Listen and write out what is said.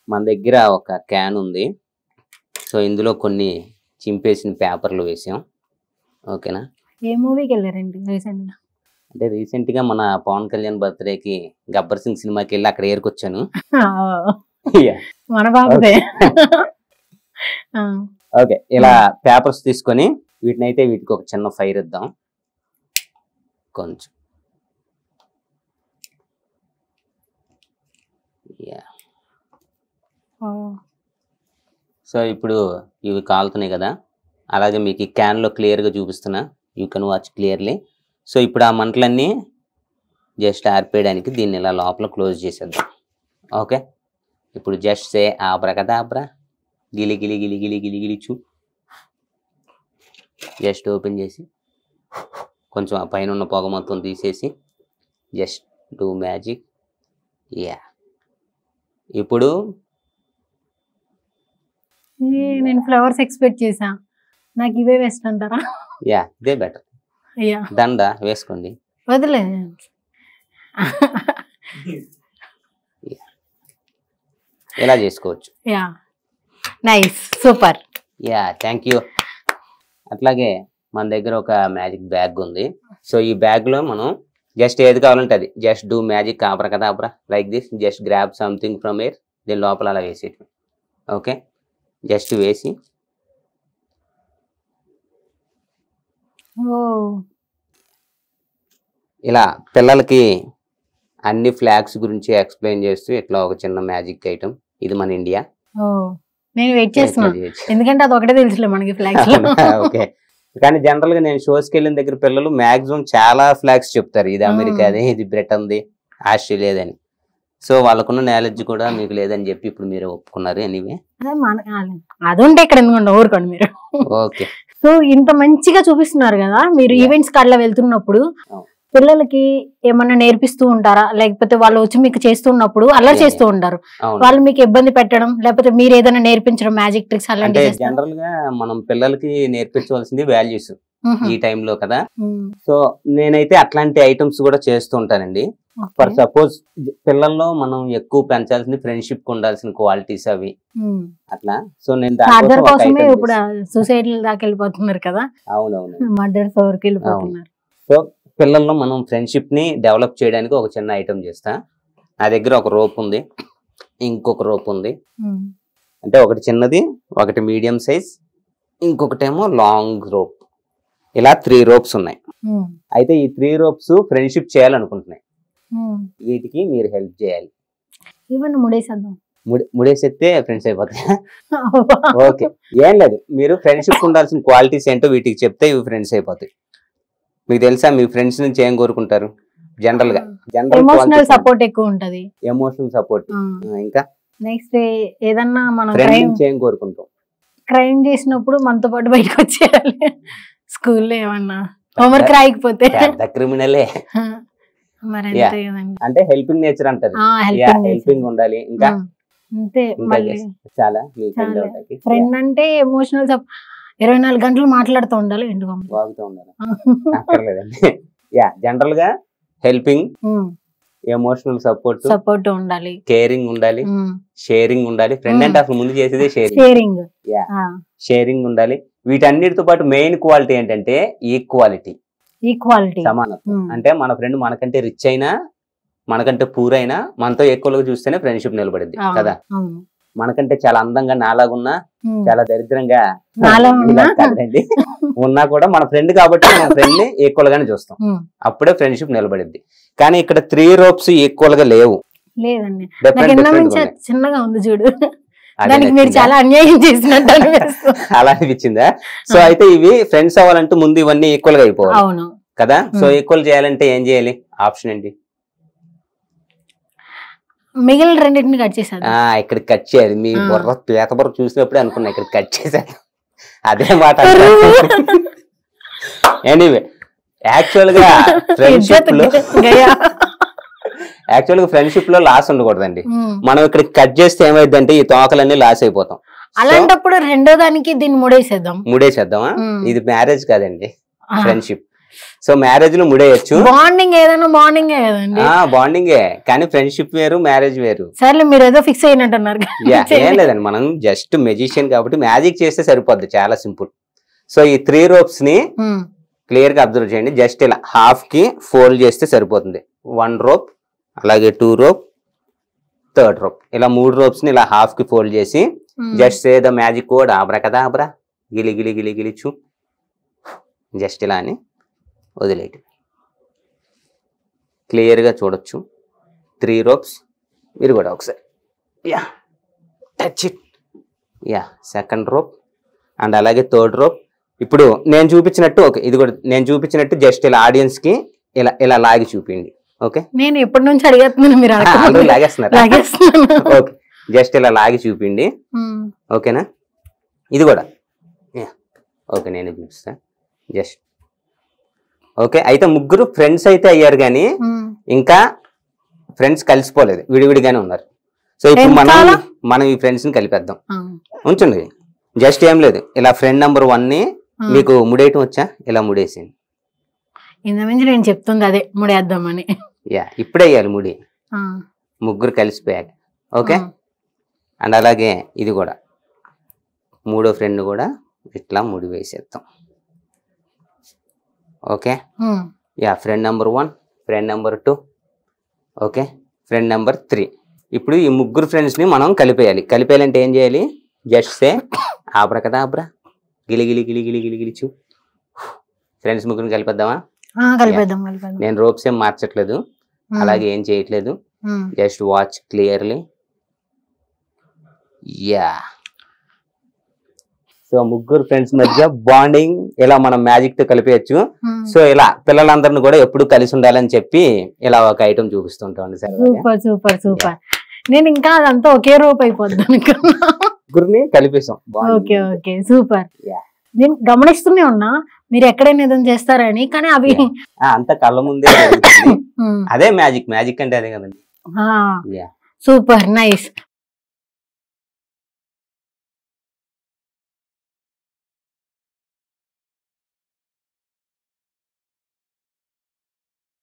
మన దగ్గర ఒక క్యాన్ ఉంది. సో ఇందులో కొన్ని చింపేసిన పేపర్లు వేసాం. ఓకేనా? ఏ మూవీకి వెళ్ళారండి రీసెంట్ గా? అంటే రీసెంట్ గా మన పవన్ కళ్యాణ్ బర్త్డేకి గబ్బర్ సింగ్ సినిమాకి వెళ్ళి అక్కడ ఏరుకొచ్చాను. మన బాబుదే. ఓకే, ఇలా పేపర్స్ తీసుకొని వీటికి ఒక చిన్న ఫైర్ ఇద్దాం కొంచెం. సో ఇప్పుడు ఇవి కాలుతున్నాయి కదా, అలాగే మీకు ఈ క్యాన్లో క్లియర్గా చూపిస్తున్నా, you can watch clearly. So ఇప్పుడు ఆ మంటలన్నీ జస్ట్ ఆర్పేయడానికి దీన్ని ఇలా లోపల క్లోజ్ చేసేద్దాం. ఓకే, ఇప్పుడు జస్ట్ సే ఆబ్రకదాబ్రా, గిలి గిలి గిలి గిలి గిలి గిలి చూ. జస్ట్ ఓపెన్ చేసి కొంచెం ఆ పైన ఉన్న పొగ మొత్తం తీసేసి జస్ట్ డూ మ్యాజిక్. యా, ఇప్పుడు నేను ఫ్లవర్స్ ఎక్స్పెక్ట్ చేసా, నాకు ఇవే వేస్ట్ అంటారా? యా, ఇదే బెటర్. దండ వేసుకోండి, వదిలే. ఇలా చేసుకోవచ్చు. Yeah, nice, super. Yeah, thank you. అట్లాగే మన దగ్గర ఒక మ్యాజిక్ బ్యాగ్ ఉంది. సో ఈ బ్యాగ్లో మనం జస్ట్ ఏది కావాలంటే అది, just do magic ఆబ్రకదాబ్రా like this. Just grab something from air, దీని లోపల అలా వేసేయటం. ఓకే, జస్ట్ వేసి ఇలా పిల్లలకి అన్ని ఫ్లాగ్స్ గురించి ఎక్స్ప్లెయిన్ చేస్తూ ఇట్లా ఒక చిన్న మ్యాజిక్ ఐటమ్. ఇది మన ఇండియా. నేను వెయిట్ చేస్తున్నాను, ఎందుకంటే అది ఒకటే తెలుసులే మనకి ఫ్లాగ్స్. ఓకే, కానీ జనరల్ గా నేను షోస్కి వెళ్ళిన దగ్గర పిల్లలు మాక్సిమం చాలా ఫ్లాగ్స్ చెప్తారు. ఇది అమెరికాది, ఇది బ్రిటన్ది, ఆస్ట్రేలియాదని. సో వాళ్ళకున్న నాలెడ్జ్ కూడా మీకు లేదని చెప్పి ఇప్పుడు మీరు ఒప్పుకున్నారు. ఎనీవే, అది ఉంటే ఇక్కడ ఎందుకంటే ఊరుకోండి మీరు. ఓకే, సో ఇంత మంచిగా చూపిస్తున్నారు కదా మీరు ఈవెంట్స్ కార్డులో వెళ్తున్నప్పుడు, పిల్లలకి ఏమన్నా నేర్పిస్తూ ఉంటారా, లేకపోతే వాళ్ళు వచ్చి మీకు చేస్తున్నప్పుడు అల్లరి చేస్తూ ఉంటారు, వాళ్ళు మీకు ఇబ్బంది పెట్టడం, లేకపోతే మీరు ఏదైనా నేర్పించడం, మ్యాజిక్ ట్రిక్స్ అలాంటివి? జనరల్ గా మనం పిల్లలకి నేర్పించవలసింది వాల్యూస్ ఈ టైంలో కదా. సో నేనైతే అట్లాంటి ఐటమ్స్ కూడా చేస్తూ ఉంటానండి. ఫర్ సపోజ్ పిల్లల్లో మనం ఎక్కువ పెంచాల్సింది ఫ్రెండ్షిప్ ఉండాల్సిన క్వాలిటీస్ అవి అట్లా. సో నేను ఇప్పుడు సూసైడ్ దాకా వెళ్ళిపోతున్నారు కదా. అవునవును, మర్డర్స్ వరకు వెళ్ళిపోతున్నారు. సో పిల్లల్లో మనం ఫ్రెండ్షిప్ ని డెవలప్ చేయడానికి ఒక చిన్న ఐటమ్ చేస్తా. నా దగ్గర ఒక రోప్ ఉంది, ఇంకొక రోప్ ఉంది. అంటే ఒకటి చిన్నది, ఒకటి మీడియం సైజ్, ఇంకొకటేమో లాంగ్ రోప్. ఇలా 3 ropes ఉన్నాయి. అయితే ఈ 3 ropes ఫ్రెండ్షిప్ చేయాలనుకుంటున్నాయి. వీటికి మీరు హెల్ప్ చేయాలి. ఇవన్నీ ముడేసేస్తే ఫ్రెండ్స్ అయిపోతాయి. ఓకే, ఏం లేదు, మీరు ఫ్రెండ్షిప్ ఉండాల్సిన క్వాలిటీస్ ఏంటో వీటికి చెప్తే ఇవి ఫ్రెండ్స్ అయిపోతాయి. మీకు తెలుసా మీ ఫ్రెండ్స్ నుంచి ఏం కోరుకుంటారు? జనరల్ గా ఎమోషనల్ సపోర్ట్ ఎక్కువ ఉంటది. Emotional support. ఇంకా నెక్స్ట్ ఏదన్నా మనం ఏం కోరుకుంటాం? క్రైమ్ చేసినప్పుడు మనతో పాటు బయటకు వచ్చేయాలి. స్కూల్లో ఏమన్నా హోంవర్క్ రాయకపోతే క్రిమినలే. అంటే హెల్పింగ్ నేచర్ అంటారు. హెల్పింగ్ ఉండాలి. ఇంకా అంతే. చాలా ఫ్రెండ్ అంటే ఎమోషనల్ 24 గంటలు మాట్లాడుతూ ఉండాలి, బాగుతూ ఉండాలి. అక్కర్లేదండి. యా, జనరల్ గా హెల్పింగ్, ఎమోషనల్ సపోర్ట్ ఉండాలి, కేరింగ్ ఉండాలి, షేరింగ్ ఉండాలి. ఫ్రెండ్ అంటే అసలు ముందు చేసేదే షేరింగ్. షేరింగ్ ఉండాలి. వీటన్నిటితో పాటు మెయిన్ క్వాలిటీ ఏంటంటే ఈక్వాలిటీ, సమానత్వం. అంటే మన ఫ్రెండ్ మనకంటే రిచ్ అయినా, మనకంటే పూర్ అయినా, మనతో ఈక్వల్ గా చూస్తేనే ఫ్రెండ్షిప్ నిలబడింది కదా. మనకంటే చాలా అందంగా నాలాగున్నా, చాలా దరిద్రంగా ఉన్నా కూడా మన ఫ్రెండ్ కాబట్టి మన ఫ్రెండ్ ని ఈక్వల్ గానే చూస్తాం. అప్పుడే ఫ్రెండ్షిప్ నిలబడింది. కానీ ఇక్కడ 3 ropes ఈక్వల్ గా లేవు. చిన్నగా ఉంది చూడు, మీరు చాలా అన్యాయం చేసినట్టు అలా అనిపించిందా? సో అయితే ఇవి ఫ్రెండ్స్ అవ్వాలంటే ముందు ఇవన్నీ ఈక్వల్ గా అయిపోవాలి కదా. సో ఈక్వల్ చేయాలంటే ఏం చేయాలి? ఆప్షన్ ఏంటి? మిగిలిన రెండింటిని కట్ చేశాను. ఇక్కడ కట్ చేయాలి. మీ బుర్ర పేత బుర్ర చూసినప్పుడే అనుకున్నా ఇక్కడ కట్ చేశాను. అదే మాట. ఎనీవే, యాక్చువల్ గా ఫ్రెండ్షిప్ లో లాస్ ఉండకూడదండి. మనం ఇక్కడ కట్ చేస్తే ఏమైందంటే ఈ తోకలన్నీ లాస్ అయిపోతాం. అలాంటప్పుడు రెండో దానికి దీన్ని ముడేసేద్దామా? ఇది మ్యారేజ్ కాదండి, ఫ్రెండ్షిప్. సో మ్యారేజ్ లో ముడేయచ్చు. బాండింగ్ ఏదైనా బాండింగ్ కదండి. బాండింగే, కానీ ఫ్రెండ్షిప్ వేరు, మ్యారేజ్ వేరు. సర్లే మీరు ఏదో ఫిక్స్ అయినట్టున్నారు. ఏం లేదండి, మనం జస్ట్ మెజిషియన్ కాబట్టి మ్యాజిక్ చేస్తే సరిపోద్ది, చాలా సింపుల్. సో ఈ 3 ropes ని క్లియర్ గా అబ్జర్వ్ చేయండి. జస్ట్ ఇలా హాఫ్ కి ఫోల్డ్ చేస్తే సరిపోతుంది. 1 rope, అలాగే 2 rope, 3rd rope. ఇలా 3 ropes ని ఇలా హాఫ్ కి ఫోల్డ్ చేసి just say the magic code abracadabra గిలి గిలి గిలి గిలిచు, జస్ట్ ఇలా అని వదిలేయటం. క్లియర్ గా చూడొచ్చు 3 ropes. మీరు కూడా ఒకసారి yeah touch it. Yeah second rope and అలాగే 3rd rope. ఇప్పుడు నేను చూపించినట్టు ఓకే, ఇది కూడా నేను చూపించినట్టు జస్ట్ ఇలా ఆడియన్స్ కి ఇలా ఇలా లాగి చూపించండి. ఓకే, నేను ఎప్పటి నుంచి అడిగేస్తున్నాను, మీరు లాగేస్తున్నారు. ఓకే, జస్ట్ ఇలా లాగి చూపించండి. ఓకేనా, ఇది కూడా ఓకే నేను చూపిస్తా. Just okay. అయితే ముగ్గురు ఫ్రెండ్స్ అయితే అయ్యారు, కానీ ఇంకా ఫ్రెండ్స్ కలిసిపోలేదు, విడివిడిగానే ఉన్నారు. సో ఇప్పుడు మనం ఈ ఫ్రెండ్స్ ని కలిపేద్దాం. ఉంచండి, జస్ట్ ఏం లేదు, ఇలా ఫ్రెండ్ నెంబర్ 1 ని మీకు ముడేయటం వచ్చా, ఇలా ముడేసింది. ఇంతకుమించి నేను చెప్తుంది అదే, ముడేద్దామని. యా, ఇప్పుడే వేయాలి ముడి, ముగ్గురు కలిసిపోయాలి. ఓకే, అండ్ అలాగే ఇది కూడా 3వ ఫ్రెండ్ కూడా ఇట్లా ముడి వేసేద్దాం. Okay, yeah friend number 1, friend number 2, okay, friend number 3. ఇప్పుడు ఈ ముగ్గురు ఫ్రెండ్స్ ని మనం కలిపేయాలి. కలిపేయాలంటే ఏం చేయాలి, జస్ట్ సే ఆబ్రాకదాబ్రా గిలి గిలి గిలి గిలి గిలి గిలిచు. ఫ్రెండ్స్ ముగ్గురిని కలిపేద్దామా? నేను రోప్స్ ఏం మార్చట్లేదు, అలాగే ఏం చేయట్లేదు, just watch clearly. Yeah, so ముగ్గురు ఫ్రెండ్స్ మధ్య బాండింగ్ ఇలా మనం మ్యాజిక్ తో కలిపేయచ్చు. సో ఇలా పిల్లలందరిని కూడా ఎప్పుడు కలిసి ఉండాలని చెప్పి ఇలా ఒక ఐటమ్ చూపిస్తుంటాం. Super super super. నేను ఇంకా అదంతా ఒకే రూప్ అయిపోద్ది ముగ్గురిని కలిపేసాం. Okay okay super. నేను గమనిస్తూనే ఉన్నా మీరు ఎక్కడైనా ఏదైనా చేస్తారని, కానీ అవి అంత కళ్ళ ముందే అదే మ్యాజిక్. మ్యాజిక్ అంటే అదే కదండి. Super nice.